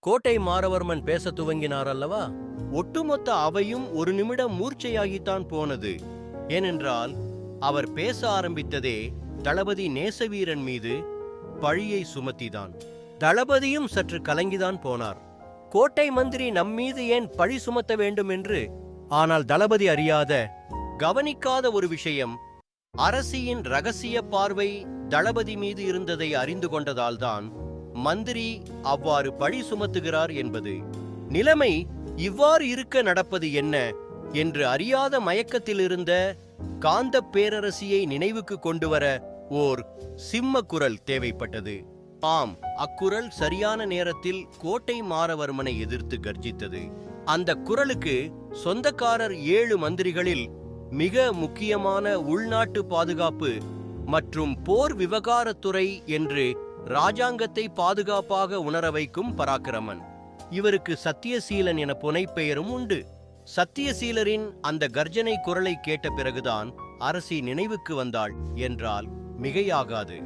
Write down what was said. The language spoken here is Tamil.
கோட்டை மாரவர்மன் பேசத் துவங்கினார் அல்லவா? ஒட்டுமொத்த அவையும் ஒரு நிமிடம் மூர்ச்சையாகித்தான் போனது. ஏனென்றால் அவர் பேச ஆரம்பித்ததே தளபதி நேசவீரன் மீது பழியை சுமத்திதான். தளபதியும் சற்று கலங்கிதான் போனார். கோட்டை மந்திரி நம்மீது ஏன் பழி சுமத்த வேண்டும் என்று. ஆனால் தளபதி அறியாத, கவனிக்காத ஒரு விஷயம், அரசியின் ரகசிய பார்வை தளபதி மீது இருந்ததை அறிந்து கொண்டதால்தான் மந்திரி அவ்வாறு பழி சுமத்துகிறார் என்பது. நிலைமை இவ்வாறு இருக்க நடப்பது என்ன என்று அறியாத மயக்கத்தில் இருந்த காந்த பேரரசியை நினைவுக்கு கொண்டுவர ஓர் சிம்ம குரல் தேவைப்பட்டது. ஆம், அக்குரல் சரியான நேரத்தில் கோட்டை மாரவர்மனை எதிர்த்து கர்ஜித்தது. அந்த குரலுக்கு சொந்தக்காரர் 7 மந்திரிகளில் மிக முக்கியமான உள்நாட்டு பாதுகாப்பு மற்றும் போர் விவகாரத்துறை என்று ராஜாங்கத்தை பாதுகாப்பாக உணர வைக்கும் பராக்கிரமன். இவருக்கு சத்தியசீலன் என புனைப்பெயரும் உண்டு. சத்தியசீலரின் அந்த கர்ஜனை குரலை கேட்ட பிறகுதான் அரசி நினைவுக்கு வந்தாள் என்றால் மிகையாகாது.